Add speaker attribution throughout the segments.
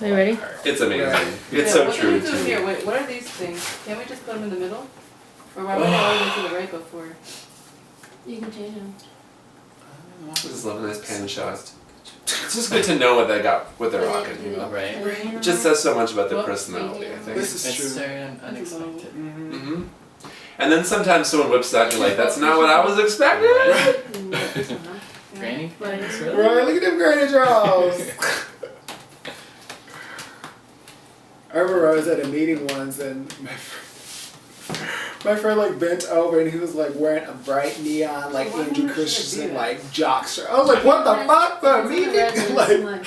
Speaker 1: Are you ready?
Speaker 2: It's amazing.
Speaker 3: Right.
Speaker 2: It's so
Speaker 4: what
Speaker 2: true
Speaker 4: do we do
Speaker 2: too.
Speaker 4: here? Wait, what are these things? Can't we just put them in the middle? Or why would I always go to the right before?
Speaker 1: You can change them.
Speaker 2: I just love a nice pan shot. It's just good to know what they're rocking, you know?
Speaker 3: Right.
Speaker 2: It just says so much about their personality, I think.
Speaker 3: This is true. Very unexpected.
Speaker 2: Mm-hmm. And then sometimes someone whips that and you're like, that's not what I was expecting!
Speaker 3: Granny?
Speaker 4: But
Speaker 3: Really?
Speaker 5: Right, look at them granny draws. I remember I was at a meeting once and my friend like bent over and he was like wearing a bright neon like Andrew Christensen like jock shirt. I was like, what the fuck for a meeting? Like,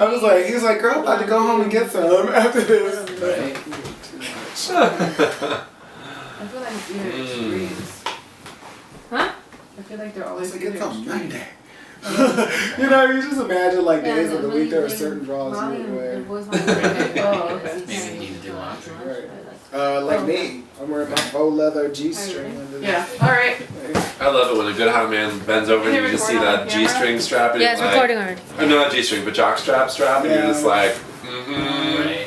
Speaker 5: I was like, he was like, girl, I'm about to go home and get some after this.
Speaker 3: Right.
Speaker 4: I feel like they're extremes.
Speaker 1: Huh?
Speaker 4: I feel like they're
Speaker 5: I
Speaker 4: always
Speaker 5: was like,
Speaker 4: either
Speaker 5: it's on
Speaker 4: extreme.
Speaker 5: Monday. You know, you just imagine like days of the week there are certain draws you would wear.
Speaker 4: Oh, okay.
Speaker 3: Maybe you need to do laundry.
Speaker 5: Right. Like me, I'm wearing my faux leather G-string. Under
Speaker 4: Yeah, alright.
Speaker 2: I love it when a good hot man bends over and you just see that G-string strap and
Speaker 1: Yeah, it's
Speaker 2: you're
Speaker 1: recording
Speaker 2: like,
Speaker 1: already.
Speaker 2: or not G-string, but jock strap, and you're just like,
Speaker 3: Right.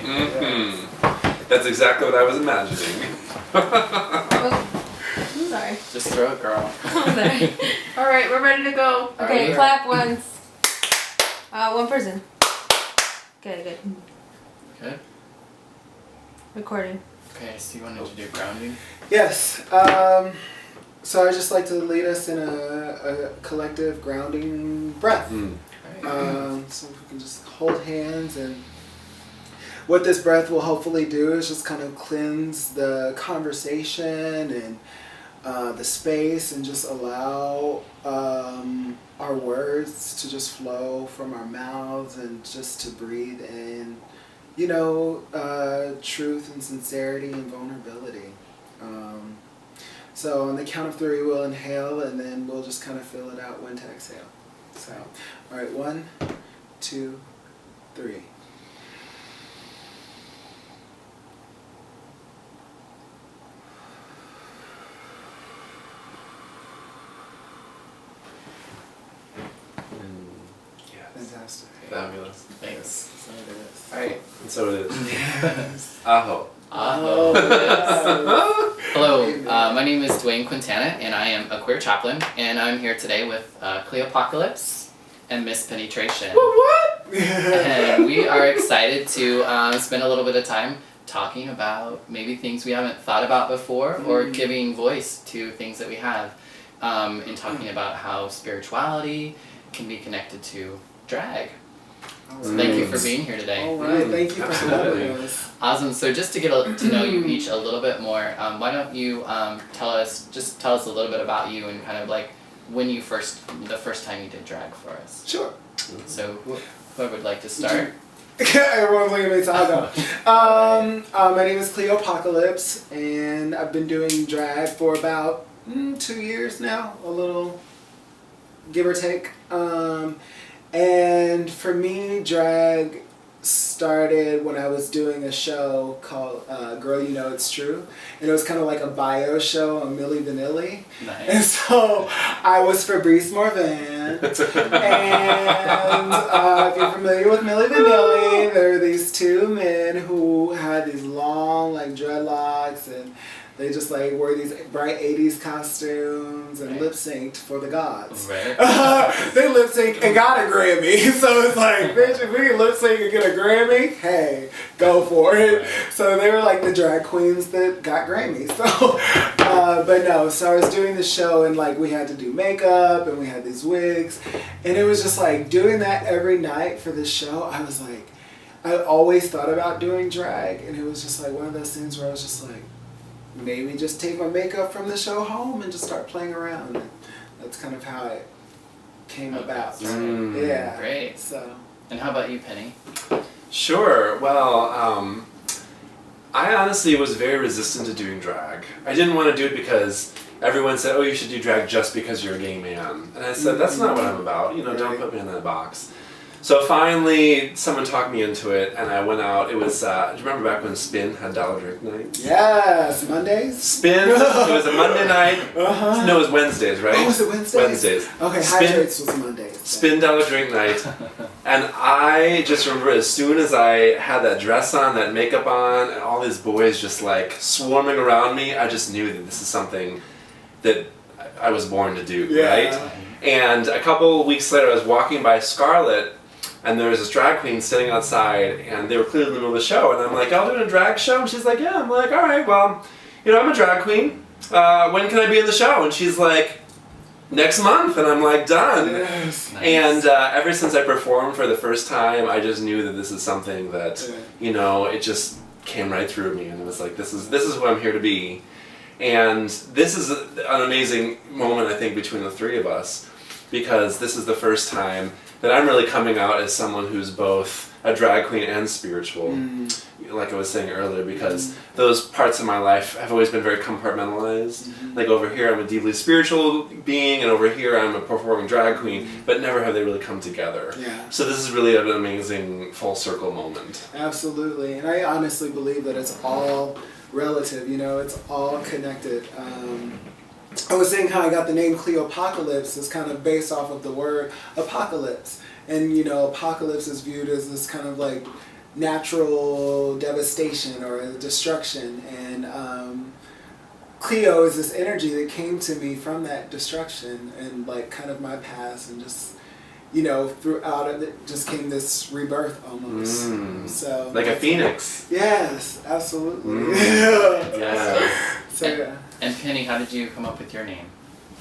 Speaker 2: That's exactly what I was imagining.
Speaker 1: I'm sorry.
Speaker 3: Just throw it, girl.
Speaker 1: There.
Speaker 4: Alright, we're ready to go.
Speaker 1: Okay,
Speaker 3: Alright.
Speaker 1: clap once. One person. Okay, good.
Speaker 3: Okay.
Speaker 1: Recording.
Speaker 3: Okay, so you wanted to do grounding?
Speaker 5: Yes. So I just like to lead us in a collective grounding breath. So if we can just hold hands, and what this breath will hopefully do is just kind of cleanse the conversation and the space, and just allow our words to just flow from our mouths and just to breathe in, you know, truth and sincerity and vulnerability. So on the count of 3, we'll inhale, and then we'll just kind of fill it out when to exhale. So, all right, 1, 2, 3. Fantastic.
Speaker 2: Fabulous.
Speaker 3: Thanks.
Speaker 5: So it is.
Speaker 2: Alright, and so it is.
Speaker 5: Yes.
Speaker 2: Aho.
Speaker 3: Aho.
Speaker 5: yes.
Speaker 3: Hello, my name is Duane Quintana, and I am a queer chaplain, and I'm here today with Cleo Pockalipps and Miss Tration.
Speaker 2: What?
Speaker 3: And we are excited to spend a little bit of time talking about maybe things we haven't thought about before, or giving voice to things that we have, and talking about how spirituality can be connected to drag. So thank you for being here today.
Speaker 5: All right, thank you for
Speaker 2: Absolutely.
Speaker 5: having us.
Speaker 3: Awesome. So just to get to know you each a little bit more, why don't you tell us a little bit about you, and kind of like when the first time you did drag for us.
Speaker 5: Sure.
Speaker 3: So whoever would like to start.
Speaker 5: Everyone's looking at me, so I'll go. My name is Cleo Pockalipps, and I've been doing drag for about 2 years now, a little give or take. And for me, drag started when I was doing a show called Girl, You Know It's True. And it was kind of like a bio show on Milli Vanilli.
Speaker 3: Nice.
Speaker 5: And so I was Fabrice Morvan. And if you're familiar with Milli Vanilli, there were these 2 men who had these long like dreadlocks, and they just like wore these bright 80s costumes and lip synced for the gods.
Speaker 3: Right.
Speaker 5: They lip synced and got a Grammy. So it's like, bitch, if we can lip sync and get a Grammy, hey, go for it.
Speaker 3: Right.
Speaker 5: So they were like the drag queens that got Grammys. So, but no, so I was doing the show, and like we had to do makeup and we had these wigs. And it was just like doing that every night for this show. I was like, I always thought about doing drag, and it was just like one of those things where I was just like, maybe just take my makeup from the show home and just start playing around. And that's kind of how it came about. Yeah.
Speaker 3: Great.
Speaker 5: So.
Speaker 3: And how about you, Penny?
Speaker 2: Sure. Well, I honestly was very resistant to doing drag. I didn't want to do it because everyone said, oh, you should do drag just because you're a gay man. And I said, that's not what I'm about. You know, don't put me in that box. So finally, someone talked me into it, and I went out. It was, do you remember back when Spin had dollar drink night?
Speaker 5: Yes, Mondays?
Speaker 2: Spin, it was a Monday night.
Speaker 5: Uh-huh.
Speaker 2: No, it was Wednesdays, right?
Speaker 5: Oh, was it Wednesdays?
Speaker 2: Wednesdays.
Speaker 5: Okay,
Speaker 2: Spin,
Speaker 5: Hydrates was Mondays.
Speaker 2: Spin dollar drink night. And I just remember as soon as I had that dress on, that makeup on, and all these boys just like swarming around me, I just knew that this is something that I was born to do,
Speaker 5: Yeah.
Speaker 2: right? And a couple weeks later, I was walking by Scarlet, and there was this drag queen sitting outside, and they were clearly in the middle of the show, and I'm like, "Y'all doing a drag show?" And she's like, "Yeah." I'm like, "All right, well, you know, I'm a drag queen. When can I be in the show?" And she's like, "Next month." And I'm like, "Done."
Speaker 5: Yes.
Speaker 3: Nice.
Speaker 2: And ever since I performed for the first time, I just knew that this is something that, you know, it just came right through me, and it was like, this is who I'm here to be. And this is an amazing moment, I think, between the three of us, because this is the first time that I'm really coming out as someone who's both a drag queen and spiritual, like I was saying earlier, because those parts of my life have always been very compartmentalized. Like over here I'm a deeply spiritual being, and over here I'm a performing drag queen, but never have they really come together.
Speaker 5: Yeah.
Speaker 2: So this is really an amazing full circle moment.
Speaker 5: Absolutely, and I honestly believe that it's all relative, you know, it's all connected. I was saying how I got the name Cleo Pockalipps is kind of based off of the word apocalypse. And, you know, apocalypse is viewed as this kind of like natural devastation or destruction. And Cleo is this energy that came to me from that destruction and like kind of my past, and just, you know, throughout it just came this rebirth almost. So
Speaker 2: Like a phoenix.
Speaker 5: Yes, absolutely.
Speaker 2: Yeah.
Speaker 5: So yeah.
Speaker 3: And Penny, how did you come up with your name?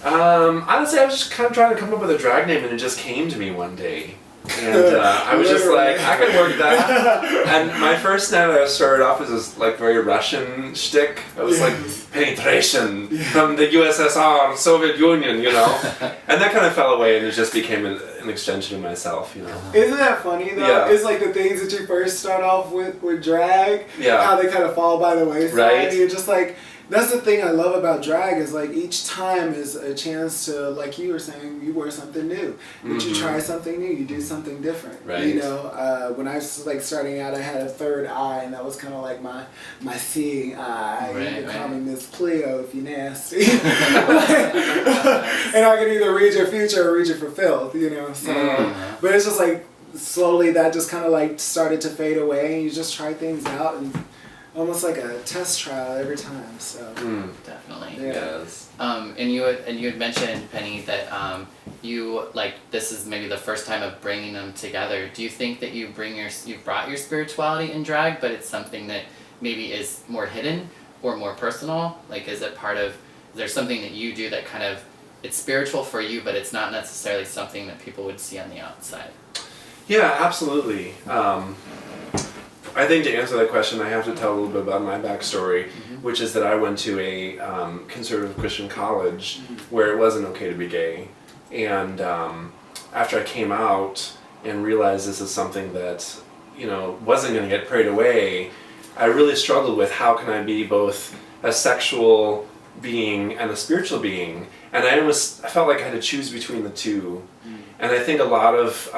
Speaker 2: Honestly, I was just kind of trying to come up with a drag name, and it just came to me one day. And I was just like, I could work that. And my first name I started off as this like very Russian shtick. I was like, Tration from the USSR, Soviet Union, you know. And that kind of fell away, and it just became an extension of myself, you know.
Speaker 5: Isn't that funny though?
Speaker 2: Yeah.
Speaker 5: It's like the things that you first start off with drag,
Speaker 2: Yeah.
Speaker 5: how they kind of fall by the wayside.
Speaker 2: Right.
Speaker 5: And you're just like, that's the thing I love about drag, is like each time is a chance to, like you were saying, you wear something new. That you try something new, you do something different.
Speaker 2: Right.
Speaker 5: You know, when I was like starting out, I had a third eye, and that was kind of like my seeing eye.
Speaker 3: Right,
Speaker 5: You could
Speaker 3: right.
Speaker 5: call me Miss Cleo if you nasty. And I could either read your future or read you for filth, you know. So, but it's just like slowly that just kind of like started to fade away, and you just try things out, and almost like a test trial every time. So
Speaker 3: Definitely.
Speaker 5: yeah.
Speaker 2: Yes.
Speaker 3: And you had mentioned, Penny, that you like this is maybe the first time of bringing them together. Do you think that you've brought your spirituality in drag, but it's something that maybe is more hidden or more personal? Like, is there something that you do that kind of, it's spiritual for you, but it's not necessarily something that people would see on the outside?
Speaker 2: Yeah, absolutely. I think to answer that question, I have to tell a little bit about my backstory, which is that I went to a conservative Christian college where it wasn't okay to be gay. And after I came out and realized this is something that, you know, wasn't going to get prayed away, I really struggled with how can I be both a sexual being and a spiritual being. And I felt like I had to choose between the two. And I think a lot of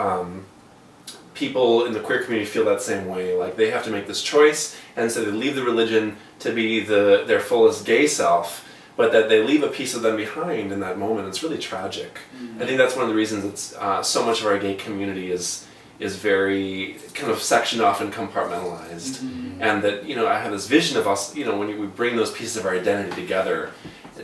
Speaker 2: people in the queer community feel that same way. Like they have to make this choice, and so they leave the religion to be their fullest gay self, but that they leave a piece of them behind in that moment. It's really tragic. I think that's one of the reasons it's so much of our gay community is very kind of sectioned off and compartmentalized. And that, you know, I have this vision of us, you know, when we bring those pieces of our identity together,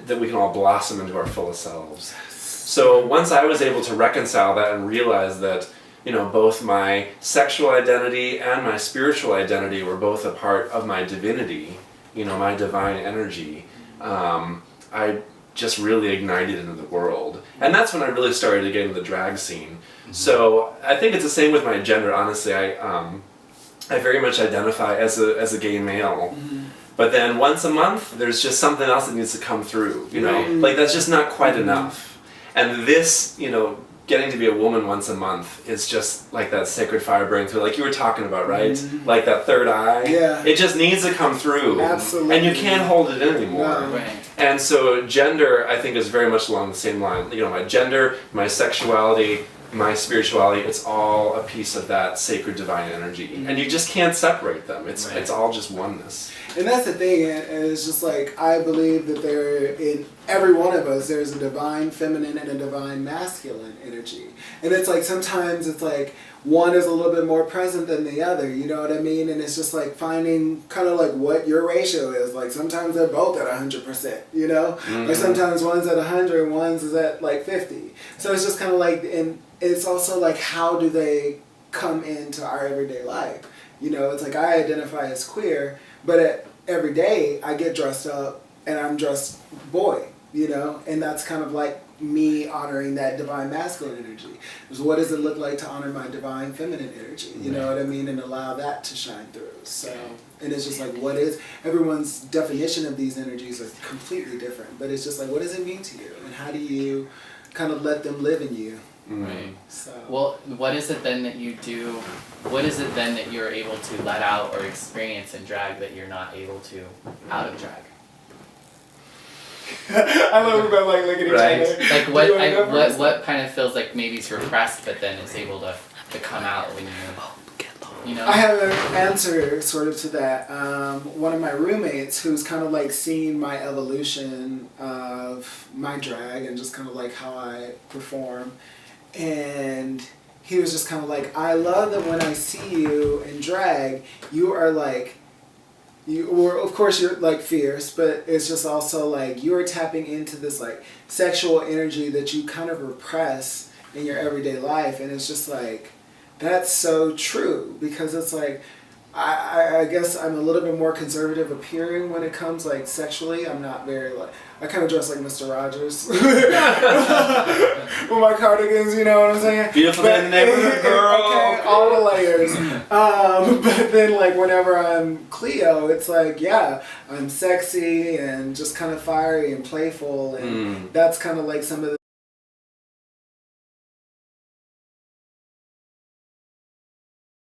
Speaker 2: that we can all blossom into our fullest selves. So once I was able to reconcile that and realize that, you know, both my sexual identity and my spiritual identity were both a part of my divinity, you know, my divine energy, I just really ignited into the world. And that's when I really started to get into the drag scene. So I think it's the same with my gender, honestly. I very much identify as a gay male. But then once a month, there's just something else that needs to come through, you know? Like that's just not quite enough. And this, you know, getting to be a woman once a month is just like that sacred fire burning through, like you were talking about, right? Like that third eye.
Speaker 5: Yeah.
Speaker 2: It just needs to come through.
Speaker 5: Absolutely.
Speaker 2: And you can't hold it in anymore.
Speaker 5: No.
Speaker 3: Right.
Speaker 2: And so gender, I think, is very much along the same line. You know, my gender, my sexuality, my spirituality, it's all a piece of that sacred divine energy, and you just can't separate them. It's all just oneness.
Speaker 5: And that's the thing, and it's just like, I believe that in every one of us, there's a divine feminine and a divine masculine energy. And it's like, sometimes it's like, one is a little bit more present than the other, you know what I mean? And it's just like finding kind of like what your ratio is. Like sometimes they're both at 100%, you know? Or sometimes one's at 100 and one's is at like 50. So it's just kind of like, and it's also like, how do they come into our everyday life? You know, it's like I identify as queer, but every day I get dressed up and I'm dressed boy, you know? And that's kind of like me honoring that divine masculine energy. So what does it look like to honor my divine feminine energy? You know what I mean? And allow that to shine through. So, and it's just like, everyone's definition of these energies are completely different, but it's just like, what does it mean to you? And how do you kind of let them live in you?
Speaker 3: Right.
Speaker 5: So.
Speaker 3: Well, what is it then that you do? What is it then that you're able to let out or experience in drag that you're not able to out of drag?
Speaker 5: I love about like looking at each other.
Speaker 3: Like what kind of feels like maybe it's repressed, but then is able to come out when you know?
Speaker 5: I have an answer sort of to that. One of my roommates who's kind of like seen my evolution of my drag and just kind of like how I perform. And he was just kind of like, I love that when I see you in drag, you are like, of course you're like fierce, but it's just also like you're tapping into this like sexual energy that you kind of repress in your everyday life. And it's just like, that's so true, because it's like, I guess I'm a little bit more conservative appearing when it comes like sexually. I'm not very like, I kind of dress like Mr. Rogers with my cardigans, you know what I'm saying?
Speaker 2: Beautiful day in the neighborhood, girl.
Speaker 5: Okay, all the layers. But then like whenever I'm Cleo, it's like, yeah, I'm sexy and just kind of fiery and playful, and that's kind of like some of the